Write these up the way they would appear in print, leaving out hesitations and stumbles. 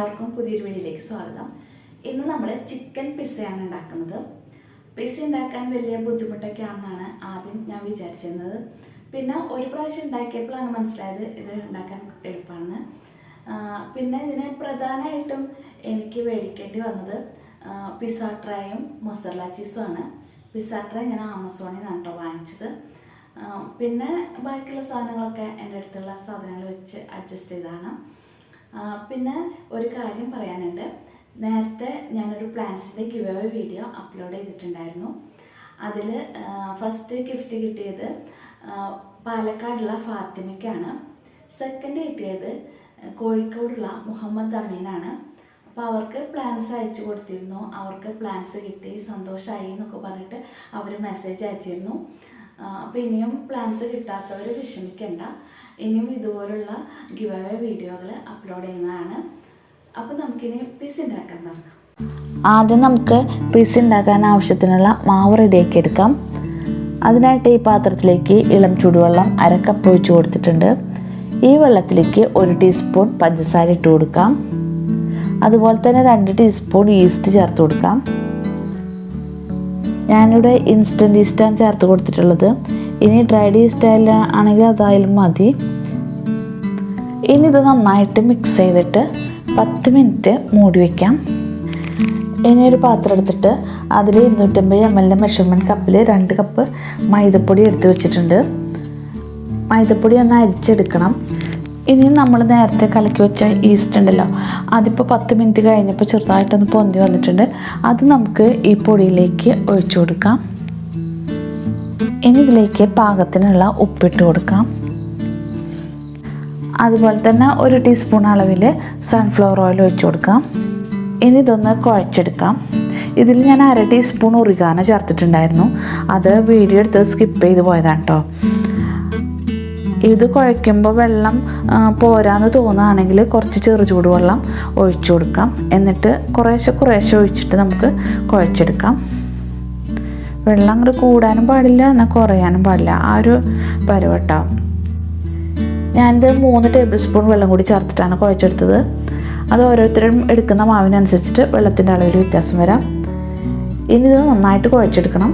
എല്ലാവർക്കും പുതിയൊരു വീഡിയോയിലേക്ക് സ്വാഗതം. ഇന്ന് നമ്മൾ ചിക്കൻ പിസ്സയാണ് ഉണ്ടാക്കുന്നത്. പിസ്സ ഉണ്ടാക്കാൻ വലിയ ബുദ്ധിമുട്ടൊക്കെ ആണെന്നാണ് ആദ്യം ഞാൻ വിചാരിച്ചിരുന്നത്. പിന്നെ ഒരു പ്രാവശ്യം ഉണ്ടാക്കിയപ്പോഴാണ് മനസ്സിലായത് ഇത് ഉണ്ടാക്കാൻ എളുപ്പമാണെന്ന്. പിന്നെ ഇതിന് പ്രധാനമായിട്ടും എനിക്ക് മേടിക്കേണ്ടി വന്നത് പിസ്സ ട്രേയും മൊസറല്ല ചീസുമാണ്. പിസ്സ ട്രേ ഞാൻ ആമസോണിൽ നിന്നാണ് കേട്ടോ വാങ്ങിച്ചത്. പിന്നെ ബാക്കിയുള്ള സാധനങ്ങളൊക്കെ എൻ്റെ അടുത്തുള്ള സാധനങ്ങൾ വെച്ച് അഡ്ജസ്റ്റ് ചെയ്തതാണ്. പിന്നെ ഒരു കാര്യം പറയാനുണ്ട്. നേരത്തെ ഞാനൊരു പ്ലാന്റ്സിൻ്റെ ഗിവ് അവേ വീഡിയോ അപ്ലോഡ് ചെയ്തിട്ടുണ്ടായിരുന്നു. അതിൽ ഫസ്റ്റ് ഗിഫ്റ്റ് കിട്ടിയത് പാലക്കാടുള്ള ഫാത്തിമയ്ക്കാണ്. സെക്കൻഡ് കിട്ടിയത് കോഴിക്കോടുള്ള മുഹമ്മദ് അമീനാണ്. അപ്പോൾ അവർക്ക് പ്ലാന്റ്സ് അയച്ചു കൊടുത്തിരുന്നു. അവർക്ക് പ്ലാന്റ്സ് കിട്ടി, സന്തോഷമായി എന്നൊക്കെ പറഞ്ഞിട്ട് അവർ മെസ്സേജ് അയച്ചിരുന്നു. അപ്പോൾ ഇനിയും പ്ലാന്റ്സ് കിട്ടാത്തവർ വിഷമിക്കേണ്ട, ഇനിയും ഇതുപോലുള്ള ഗിവ് അവേ വീഡിയോകൾ അപ്ലോഡ് ചെയ്യുന്നതാണ്. അപ്പോൾ നമുക്കിനി പിസ്സ ഉണ്ടാക്കാൻ തുടങ്ങാം. ആദ്യം നമുക്ക് പിസ്സ ഉണ്ടാക്കാൻ ആവശ്യത്തിനുള്ള മാവ് റെഡിയാക്കി എടുക്കാം. അതിനായിട്ട് ഈ പാത്രത്തിലേക്ക് ഇളം ചൂടുവെള്ളം 1/2 കപ്പ് ഒഴിച്ച് കൊടുത്തിട്ടുണ്ട്. ഈ വെള്ളത്തിലേക്ക് 1 ടീസ്പൂൺ പഞ്ചസാര ഇട്ട് കൊടുക്കാം. അതുപോലെ തന്നെ 2 ടീസ്പൂൺ ഈസ്റ്റ് ചേർത്ത് കൊടുക്കാം. ഞാനിവിടെ ഇൻസ്റ്റൻറ്റ് ഈസ്റ്റാണ് ചേർത്ത് കൊടുത്തിട്ടുള്ളത്. ഇനി ഡ്രൈഡ് ഈസ്റ്റ് ആണെങ്കിൽ അതായാലും മതി. ഇനി ഇത് നന്നായിട്ട് മിക്സ് ചെയ്തിട്ട് 10 മിനിറ്റ് മൂടി വയ്ക്കാം. ഇനി ഒരു പാത്രം എടുത്തിട്ട് അതിൽ 250 ml മെഷർമെൻറ്റ് കപ്പിൽ 2 കപ്പ് മൈദപ്പൊടി എടുത്ത് വെച്ചിട്ടുണ്ട്. മൈദപ്പൊടി ഒന്ന് അരിച്ചെടുക്കണം. ഇനി നമ്മൾ നേരത്തെ കലക്കി വെച്ച ഈസ്റ്റ് ഉണ്ടല്ലോ, അതിപ്പോൾ 10 മിനിറ്റ് കഴിഞ്ഞപ്പോൾ ചെറുതായിട്ടൊന്ന് പൊന്തി വന്നിട്ടുണ്ട്. അത് നമുക്ക് ഈ പൊടിയിലേക്ക് ഒഴിച്ചു കൊടുക്കാം. ഇനി ഇതിലേക്ക് പാകത്തിനുള്ള ഉപ്പിട്ട് കൊടുക്കാം. അതുപോലെ തന്നെ 1 ടീസ്പൂൺ അളവിൽ സൺഫ്ലവർ ഓയിൽ ഒഴിച്ചു കൊടുക്കാം. ഇനി ഇതൊന്ന് കുഴച്ചെടുക്കാം. ഇതിൽ ഞാൻ 1/2 ടീസ്പൂൺ ഒറിഗാനോ ചേർത്തിട്ടുണ്ടായിരുന്നു. അത് വീഡിയോ എടുത്ത് സ്കിപ്പ് ചെയ്ത് പോയതാണ് കേട്ടോ. ഇത് കുഴയ്ക്കുമ്പോൾ വെള്ളം പോരാന്ന് തോന്നുകയാണെങ്കിൽ കുറച്ച് ചെറുചൂടുവെള്ളം ഒഴിച്ചു കൊടുക്കാം. എന്നിട്ട് കുറേശ്ശെ ഒഴിച്ചിട്ട് നമുക്ക് കുഴച്ചെടുക്കാം. വെള്ളം അങ്ങോട്ട് കൂടാനും പാടില്ല, എന്നാൽ കുറയാനും പാടില്ല. ആ ഒരു പരുവട്ടാവും. ഞാനിത് 3 ടേബിൾ സ്പൂൺ വെള്ളം കൂടി ചേർത്തിട്ടാണ് കുഴച്ചെടുത്തത്. അത് ഓരോരുത്തരും എടുക്കുന്ന മാവിനനുസരിച്ചിട്ട് വെള്ളത്തിൻ്റെ അളവിൽ വ്യത്യാസം വരാം. ഇനി ഇത് നന്നായിട്ട് കുഴച്ചെടുക്കണം.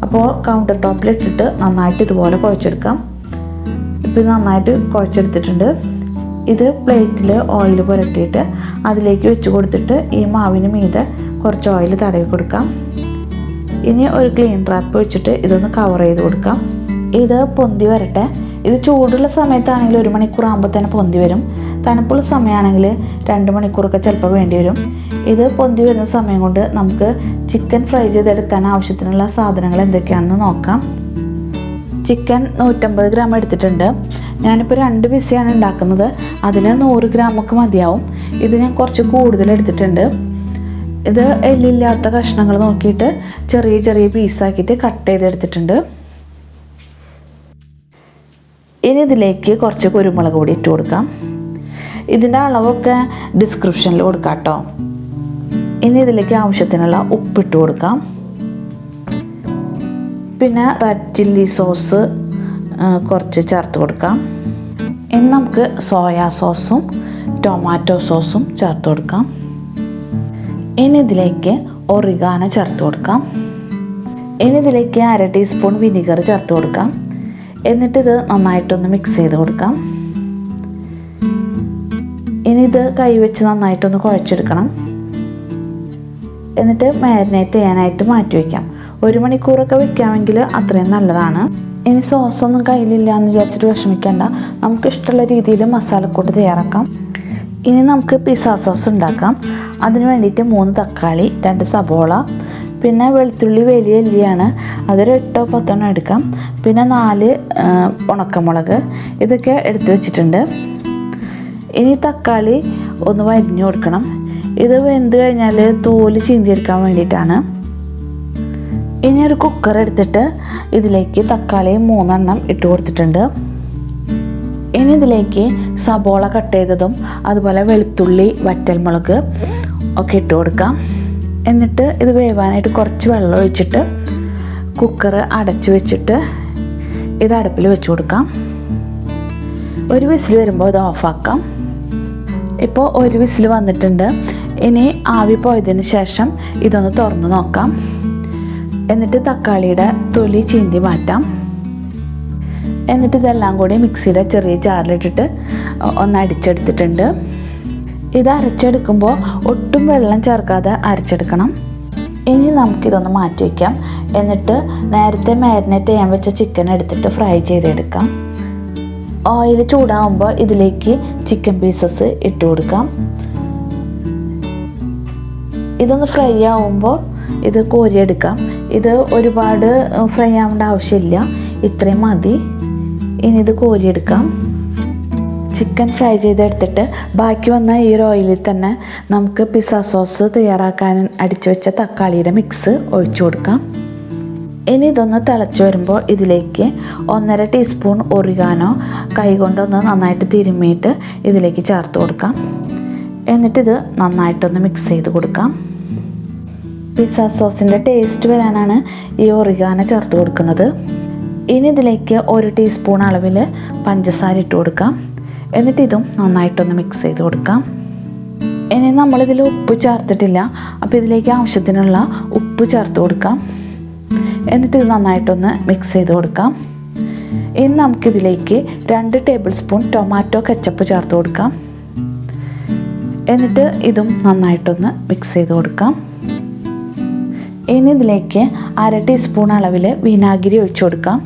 അപ്പോൾ കൗണ്ടർ ടോപ്പിലിട്ടിട്ട് നന്നായിട്ട് ഇതുപോലെ കുഴച്ചെടുക്കാം. ഇപ്പോൾ ഇത് നന്നായിട്ട് കുഴച്ചെടുത്തിട്ടുണ്ട്. ഇത് പ്ലേറ്റിൽ ഓയിൽ പുരട്ടിയിട്ട് അതിലേക്ക് വെച്ച് കൊടുത്തിട്ട് ഈ മാവിന് മീതെ കുറച്ച് ഓയിൽ തടവി കൊടുക്കാം. ഇനി ഒരു ക്ലീൻ റാപ്പ് വെച്ചിട്ട് ഇതൊന്ന് കവർ ചെയ്ത് കൊടുക്കാം. ഇത് പൊന്തി വരട്ടെ. ഇത് ചൂടുള്ള സമയത്താണെങ്കിൽ 1 മണിക്കൂർ ആകുമ്പോൾ തന്നെ പൊന്തി വരും. തണുപ്പുള്ള സമയമാണെങ്കിൽ 2 മണിക്കൂറൊക്കെ ചിലപ്പോൾ വേണ്ടി വരും. ഇത് പൊന്തി വരുന്ന സമയം കൊണ്ട് നമുക്ക് ചിക്കൻ ഫ്രൈ ചെയ്തെടുക്കാൻ ആവശ്യത്തിനുള്ള സാധനങ്ങൾ എന്തൊക്കെയാണെന്ന് നോക്കാം. ചിക്കൻ 150 ഗ്രാം എടുത്തിട്ടുണ്ട്. ഞാനിപ്പോൾ 2 പിസ്സയാണ് ഉണ്ടാക്കുന്നത്. അതിന് 100 ഗ്രാമൊക്കെ മതിയാവും. ഇത് ഞാൻ കുറച്ച് കൂടുതൽ എടുത്തിട്ടുണ്ട്. ഇത് എല്ലില്ലാത്ത കഷ്ണങ്ങൾ നോക്കിയിട്ട് ചെറിയ പീസാക്കിയിട്ട് കട്ട് ചെയ്തെടുത്തിട്ടുണ്ട്. ഇനി ഇതിലേക്ക് കുറച്ച് കുരുമുളക് പൊടി ഇട്ട് കൊടുക്കാം. ഇതിൻ്റെ അളവൊക്കെ ഡിസ്ക്രിപ്ഷനിൽ കൊടുക്കാം കേട്ടോ. ഇനി ഇതിലേക്ക് ആവശ്യത്തിനുള്ള ഉപ്പിട്ട് കൊടുക്കാം. പിന്നെ റെഡ് ചില്ലി സോസ് കുറച്ച് ചേർത്ത് കൊടുക്കാം. ഇനി നമുക്ക് സോയാ സോസും ടൊമാറ്റോ സോസും ചേർത്ത് കൊടുക്കാം. ഇനി ഇതിലേക്ക് ഒറിഗാനോ ചേർത്ത് കൊടുക്കാം. ഇനി ഇതിലേക്ക് 1/2 ടീസ്പൂൺ വിനീഗർ ചേർത്ത് കൊടുക്കാം. എന്നിട്ടിത് നന്നായിട്ടൊന്ന് മിക്സ് ചെയ്ത് കൊടുക്കാം. ഇനി ഇത് കൈവച്ച് നന്നായിട്ടൊന്ന് കുഴച്ചെടുക്കണം. എന്നിട്ട് മാരിനേറ്റ് ചെയ്യാനായിട്ട് മാറ്റി വയ്ക്കാം. 1 മണിക്കൂറൊക്കെ വെക്കാമെങ്കിൽ അത്രയും നല്ലതാണ്. ഇനി സോസൊന്നും കയ്യിലില്ല എന്ന് വിചാരിച്ചിട്ട് വിഷമിക്കേണ്ട. നമുക്ക് ഇഷ്ടമുള്ള രീതിയിൽ മസാലക്കൂട്ട് തയ്യാറാക്കാം. ഇനി നമുക്ക് പിസ്സ സോസ് ഉണ്ടാക്കാം. അതിന് വേണ്ടിയിട്ട് 3 തക്കാളി, 2 സബോള, പിന്നെ വെളുത്തുള്ളി വലിയ അല്ലിയാണ്, അതൊരു 8 or 10 എടുക്കാം. പിന്നെ 4 ഉണക്കമുളക്, ഇതൊക്കെ എടുത്തു വെച്ചിട്ടുണ്ട്. ഇനി തക്കാളി ഒന്ന് വരിഞ്ഞു കൊടുക്കണം. ഇത് വെന്ത് കഴിഞ്ഞാൽ തോല് ചീന്തിയെടുക്കാൻ വേണ്ടിയിട്ടാണ്. ഇനി ഒരു കുക്കർ എടുത്തിട്ട് ഇതിലേക്ക് തക്കാളി 3 എണ്ണം ഇട്ട് കൊടുത്തിട്ടുണ്ട്. ഇനി ഇതിലേക്ക് സബോള കട്ട് ചെയ്തതും അതുപോലെ വെളുത്തുള്ളി, വറ്റൽമുളക് ഒക്കെ ഇട്ട് കൊടുക്കാം. എന്നിട്ട് ഇത് വേവാനായിട്ട് കുറച്ച് വെള്ളം ഒഴിച്ചിട്ട് കുക്കർ അടച്ച് വെച്ചിട്ട് ഇത് അടുപ്പിൽ വെച്ച് കൊടുക്കാം. ഒരു വിസിൽ വരുമ്പോൾ ഇത് ഓഫാക്കാം. ഇപ്പോൾ ഒരു വിസിൽ വന്നിട്ടുണ്ട്. ഇനി ആവി പോയതിന് ശേഷം ഇതൊന്ന് തുറന്ന് നോക്കാം. എന്നിട്ട് തക്കാളിയുടെ തൊലി ചീന്തി മാറ്റാം. എന്നിട്ട് ഇതെല്ലാം കൂടി മിക്സിയുടെ ചെറിയ ജാറിലിട്ടിട്ട് ഒന്ന് അടിച്ചെടുത്തിട്ടുണ്ട്. ഇത് അരച്ചെടുക്കുമ്പോൾ ഒട്ടും വെള്ളം ചേർക്കാതെ അരച്ചെടുക്കണം. ഇനി നമുക്കിതൊന്ന് മാറ്റി വയ്ക്കാം. എന്നിട്ട് നേരത്തെ മാരിനേറ്റ് ചെയ്യാൻ വെച്ച ചിക്കൻ എടുത്തിട്ട് ഫ്രൈ ചെയ്തെടുക്കാം. ഓയിൽ ചൂടാവുമ്പോൾ ഇതിലേക്ക് ചിക്കൻ പീസസ് ഇട്ട് കൊടുക്കാം. ഇതൊന്ന് ഫ്രൈ ആവുമ്പോൾ ഇത് കോരിയെടുക്കാം. ഇത് ഒരുപാട് ഫ്രൈ ആവേണ്ട ആവശ്യമില്ല, ഇത്രയും മതി. ഇനി ഇത് കോരിയെടുക്കാം. ചിക്കൻ ഫ്രൈ ചെയ്തെടുത്തിട്ട് ബാക്കി വന്ന ഈ ഓയിലിൽ തന്നെ നമുക്ക് പിസ്സ സോസ് തയ്യാറാക്കാൻ അടിച്ചു വെച്ച തക്കാളിയുടെ മിക്സ് ഒഴിച്ചു കൊടുക്കാം. ഇനി ഇതൊന്ന് തിളച്ച് വരുമ്പോൾ ഇതിലേക്ക് 1.5 ടീസ്പൂൺ ഒറിഗാനോ കൈകൊണ്ടൊന്ന് നന്നായിട്ട് തിരുമ്മിയിട്ട് ഇതിലേക്ക് ചേർത്ത് കൊടുക്കാം. എന്നിട്ടിത് നന്നായിട്ടൊന്ന് മിക്സ് ചെയ്ത് കൊടുക്കാം. പിസ്സ സോസിൻ്റെ ടേസ്റ്റ് വരാനാണ് ഈ ഒറിഗാനോ ചേർത്ത് കൊടുക്കുന്നത്. ഇനി ഇതിലേക്ക് 1 ടീസ്പൂൺ അളവിൽ പഞ്ചസാര ഇട്ട് കൊടുക്കാം. എന്നിട്ട് ഇതും നന്നായിട്ടൊന്ന് മിക്സ് ചെയ്ത് കൊടുക്കാം. ഇനി നമ്മളിതിൽ ഉപ്പ് ചേർത്തിട്ടില്ല, അപ്പോൾ ഇതിലേക്ക് ആവശ്യത്തിനുള്ള ഉപ്പ് ചേർത്ത് കൊടുക്കാം. എന്നിട്ട് ഇത് നന്നായിട്ടൊന്ന് മിക്സ് ചെയ്ത് കൊടുക്കാം. ഇനി നമുക്കിതിലേക്ക് 2 ടേബിൾ സ്പൂൺ ടൊമാറ്റോ കെച്ചപ്പ് ചേർത്ത് കൊടുക്കാം. എന്നിട്ട് ഇതും നന്നായിട്ടൊന്ന് മിക്സ് ചെയ്ത് കൊടുക്കാം. ഇനി ഇതിലേക്ക് 1/2 ടീസ്പൂൺ അളവിൽ വിനാഗിരി ഒഴിച്ചു കൊടുക്കാം.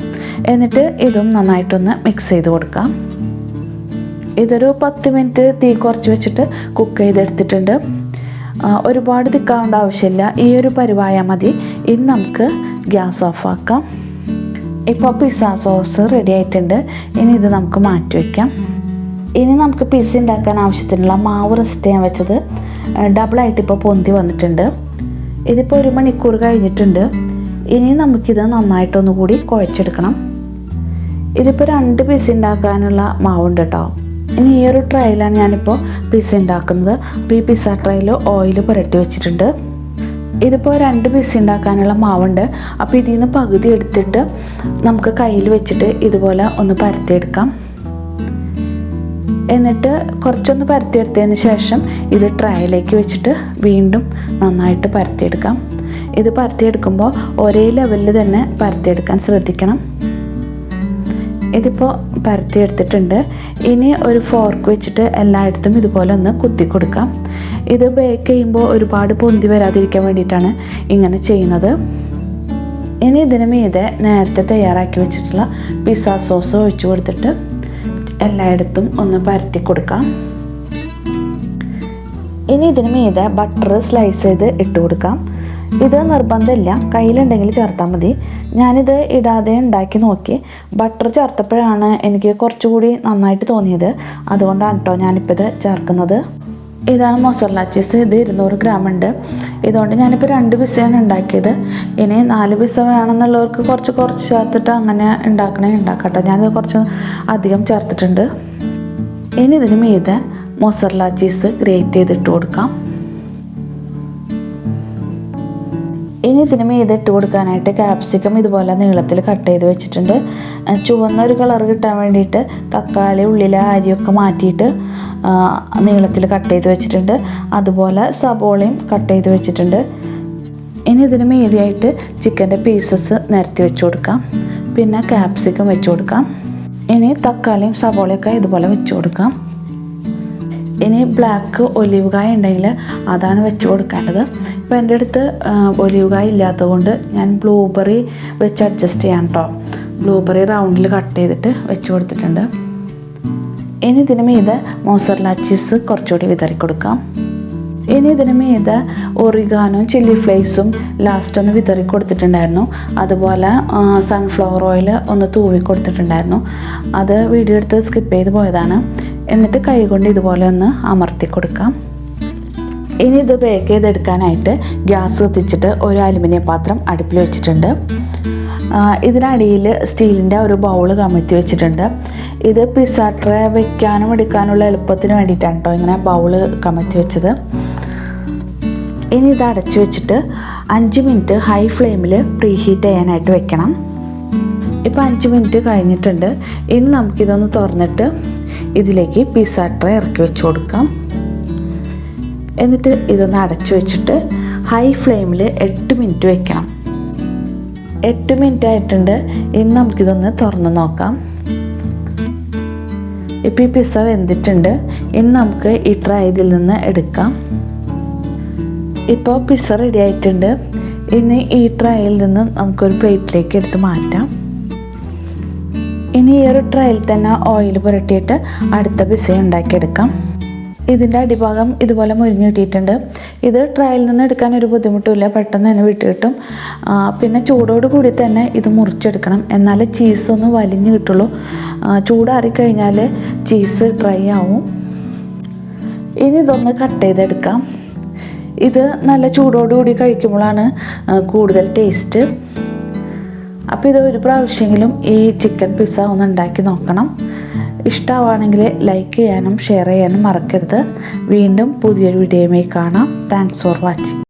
എന്നിട്ട് ഇതും നന്നായിട്ടൊന്ന് മിക്സ് ചെയ്ത് കൊടുക്കാം. ഇതൊരു 10 മിനിറ്റ് തീ കുറച്ച് വെച്ചിട്ട് കുക്ക് ചെയ്തെടുത്തിട്ടുണ്ട്. ഒരുപാട് തിക്കാവേണ്ട ആവശ്യമില്ല, ഈ ഒരു പരുവായാൽ മതി. ഇനി നമുക്ക് ഗ്യാസ് ഓഫാക്കാം. ഇപ്പോൾ പിസ്സ സോസ് റെഡി ആയിട്ടുണ്ട്. ഇനി ഇത് നമുക്ക് മാറ്റി വയ്ക്കാം. ഇനി നമുക്ക് പിസ്സ ഉണ്ടാക്കാൻ ആവശ്യത്തിനുള്ള മാവ് റെസ്റ്റ് ചെയ്യാൻ വെച്ചത് ഡബിളായിട്ട് ഇപ്പോൾ പൊന്തി വന്നിട്ടുണ്ട്. ഇതിപ്പോൾ 1 മണിക്കൂർ കഴിഞ്ഞിട്ടുണ്ട്. ഇനി നമുക്കിത് നന്നായിട്ടൊന്നുകൂടി കുഴച്ചെടുക്കണം. ഇതിപ്പോൾ 2 പിസ്സ ഉണ്ടാക്കാനുള്ള മാവുണ്ട് കേട്ടോ. ഇനി ഈ ഒരു ട്രൈയിലാണ് ഞാനിപ്പോൾ പിസ്സ ഉണ്ടാക്കുന്നത്. അപ്പോൾ ഈ പിസ്സ ട്രൈയിൽ ഓയിൽ പുരട്ടി വെച്ചിട്ടുണ്ട്. ഇതിപ്പോൾ 2 പിസ്സ ഉണ്ടാക്കാനുള്ള മാവുണ്ട്. അപ്പോൾ ഇതിൽ നിന്ന് പകുതി എടുത്തിട്ട് നമുക്ക് കയ്യിൽ വെച്ചിട്ട് ഇതുപോലെ ഒന്ന് പരത്തിയെടുക്കാം. എന്നിട്ട് കുറച്ചൊന്ന് പരത്തിയെടുത്തതിന് ശേഷം ഇത് ട്രൈയിലേക്ക് വെച്ചിട്ട് വീണ്ടും നന്നായിട്ട് പരത്തിയെടുക്കാം. ഇത് പരത്തിയെടുക്കുമ്പോൾ ഒരേ ലെവലിൽ തന്നെ പരത്തിയെടുക്കാൻ ശ്രദ്ധിക്കണം. ഇതിപ്പോൾ പരത്തിയെടുത്തിട്ടുണ്ട്. ഇനി ഒരു ഫോർക്ക് വെച്ചിട്ട് എല്ലായിടത്തും ഇതുപോലെ ഒന്ന് കുത്തി കൊടുക്കാം. ഇത് ബേക്ക് ചെയ്യുമ്പോൾ ഒരുപാട് പൊന്തി വരാതിരിക്കാൻ വേണ്ടിയിട്ടാണ് ഇങ്ങനെ ചെയ്യുന്നത്. ഇനി ഇതിന് മീതെ നേരത്തെ തയ്യാറാക്കി വെച്ചിട്ടുള്ള പിസ്സ സോസ് ഒഴിച്ചു കൊടുത്തിട്ട് എല്ലായിടത്തും ഒന്ന് പരത്തി കൊടുക്കാം. ഇനി ഇതിന് മീതെ ബട്ടർ സ്ലൈസ് ചെയ്ത് ഇട്ട് കൊടുക്കാം. ഇത് നിർബന്ധമില്ല, കയ്യിലുണ്ടെങ്കിൽ ചേർത്താൽ മതി. ഞാനിത് ഇടാതെ ഉണ്ടാക്കി നോക്കി. ബട്ടർ ചേർത്തപ്പോഴാണ് എനിക്ക് കുറച്ചുകൂടി നന്നായിട്ട് തോന്നിയത്. അതുകൊണ്ടാണ് കേട്ടോ ഞാനിപ്പോൾ ഇത് ചേർക്കുന്നത്. ഇതാണ് മൊസറല്ല ചീസ്. ഇത് 200 ഗ്രാം ഉണ്ട്. ഇതുകൊണ്ട് ഞാനിപ്പോൾ 2 പിസ്സയാണ് ഉണ്ടാക്കിയത്. ഇനി 4 പിസ്സ വേണമെന്നുള്ളവർക്ക് കുറച്ച് ചേർത്തിട്ട് അങ്ങനെ ഉണ്ടാക്കട്ടോ. ഞാനിത് കുറച്ച് അധികം ചേർത്തിട്ടുണ്ട്. ഇനി ഇതിന് മീതെ മൊസറല്ല ചീസ് ഗ്രേറ്റ് ചെയ്തിട്ട് കൊടുക്കാം. ഇനി ഇതിന് മീതെ ഇട്ട് കൊടുക്കാനായിട്ട് ക്യാപ്സിക്കം ഇതുപോലെ നീളത്തിൽ കട്ട് ചെയ്ത് വെച്ചിട്ടുണ്ട്. ചുവന്നൊരു കളർ കിട്ടാൻ വേണ്ടിയിട്ട് തക്കാളി, ഉള്ളിലെ അരിയൊക്കെ മാറ്റിയിട്ട് നീളത്തിൽ കട്ട് ചെയ്ത് വെച്ചിട്ടുണ്ട്. അതുപോലെ സബോളയും കട്ട് ചെയ്ത് വെച്ചിട്ടുണ്ട്. ഇനി ഇതിന് മീതിയായിട്ട് ചിക്കൻ്റെ പീസസ് നിരത്തി വെച്ച് കൊടുക്കാം. പിന്നെ ക്യാപ്സിക്കം വെച്ച് കൊടുക്കാം. ഇനി തക്കാളിയും സബോളയൊക്കെ ഇതുപോലെ വെച്ച് കൊടുക്കാം. ഇനി ബ്ലാക്ക് ഒലിവ് കായ ഉണ്ടെങ്കിൽ അതാണ് വെച്ച് കൊടുക്കേണ്ടത്. ഇപ്പോൾ എൻ്റെ അടുത്ത് ഒലിവ് കായ ഇല്ലാത്തത് കൊണ്ട് ഞാൻ ബ്ലൂബെറി വെച്ച് അഡ്ജസ്റ്റ് ചെയ്യാം കേട്ടോ. ബ്ലൂബെറി റൗണ്ടിൽ കട്ട് ചെയ്തിട്ട് വെച്ച് കൊടുത്തിട്ടുണ്ട്. ഇനി ഇതിന് മീതെ മോസറല്ല ചീസ് കുറച്ചുകൂടി വിതറി കൊടുക്കാം. ഇനി ഇതിന് മീതെ ഒറിഗാനോ ചില്ലി ഫ്ലേക്സും ലാസ്റ്റ് ഒന്ന് വിതറി കൊടുത്തിട്ടുണ്ടായിരുന്നു. അതുപോലെ സൺഫ്ലവർ ഓയിൽ ഒന്ന് തൂവി കൊടുത്തിട്ടുണ്ടായിരുന്നു. അത് വീഡിയോ എടുത്ത് സ്കിപ്പ് ചെയ്ത് പോയതാണ്. എന്നിട്ട് കൈകൊണ്ട് ഇതുപോലെ ഒന്ന് അമർത്തി കൊടുക്കാം. ഇനി ഇത് ബേക്ക് ചെയ്തെടുക്കാനായിട്ട് ഗ്യാസ് കത്തിച്ചിട്ട് ഒരു അലുമിനിയം പാത്രം അടുപ്പിൽ വെച്ചിട്ടുണ്ട്. ഇതിനടിയിൽ സ്റ്റീലിൻ്റെ ഒരു ബൗള് കമഴ്ത്തി വെച്ചിട്ടുണ്ട്. ഇത് പിസ്സ ട്രേ വെക്കാനും എടുക്കാനുള്ള എളുപ്പത്തിന് വേണ്ടിയിട്ടാണ് കേട്ടോ ഇങ്ങനെ ബൗള് കമഴ്ത്തി വെച്ചത്. ഇനി ഇത് അടച്ചു വെച്ചിട്ട് 5 മിനിറ്റ് ഹൈ ഫ്ലെയിമിൽ പ്രീ ഹീറ്റ് ചെയ്യാനായിട്ട് വെക്കണം. ഇപ്പോൾ 5 മിനിറ്റ് കഴിഞ്ഞിട്ടുണ്ട്. ഇനി നമുക്കിതൊന്ന് തുറന്നിട്ട് ഇതിലേക്ക് പിസ്സ ട്രേ ഇറക്കി വെച്ച് കൊടുക്കാം. എന്നിട്ട് ഇതൊന്ന് അടച്ചു വെച്ചിട്ട് ഹൈ ഫ്ലെയിമിൽ 8 മിനിറ്റ് വെക്കണം. 8 മിനിറ്റ് ആയിട്ടുണ്ട്. ഇനി നമുക്കിതൊന്ന് തുറന്ന് നോക്കാം. ഇപ്പോൾ ഈ പിസ്സ വെന്തിട്ടുണ്ട്. ഇനി നമുക്ക് ഈ ട്രേ ഇതിൽ നിന്ന് എടുക്കാം. ഇപ്പോൾ പിസ്സ റെഡി ആയിട്ടുണ്ട്. ഇനി ഈ ട്രേയിൽ നിന്ന് നമുക്കൊരു പ്ലേറ്റിലേക്ക് എടുത്ത് മാറ്റാം. ഇനി ഈ ഒരു ട്രേയിൽ തന്നെ ഓയിൽ പുരട്ടിയിട്ട് അടുത്ത പിസ്സ ഉണ്ടാക്കിയെടുക്കാം. ഇതിൻ്റെ അടിഭാഗം ഇതുപോലെ മുരിഞ്ഞ് കിട്ടിയിട്ടുണ്ട്. ഇത് ട്രേയിൽ നിന്ന് എടുക്കാൻ ഒരു ബുദ്ധിമുട്ടുമില്ല, പെട്ടെന്ന് തന്നെ വിട്ട് കിട്ടും. പിന്നെ ചൂടോട് കൂടി തന്നെ ഇത് മുറിച്ചെടുക്കണം, എന്നാലേ ചീസൊന്ന് വലിഞ്ഞ് കിട്ടുള്ളൂ. ചൂടാറിക്കഴിഞ്ഞാൽ ചീസ് ഡ്രൈ ആവും. ഇനി ഇതൊന്ന് കട്ട് ചെയ്തെടുക്കാം. ഇത് നല്ല ചൂടോടുകൂടി കഴിക്കുമ്പോഴാണ് കൂടുതൽ ടേസ്റ്റ്. അപ്പോൾ ഇത് ഒരു പ്രാവശ്യമെങ്കിലും ഈ ചിക്കൻ പിസ്സ ഒന്ന് ഉണ്ടാക്കി നോക്കണം. ഇഷ്ടമാണെങ്കിൽ ലൈക്ക് ചെയ്യാനും ഷെയർ ചെയ്യാനും മറക്കരുത്. വീണ്ടും പുതിയൊരു വീഡിയോയുമായി കാണാം. Thanks for watching.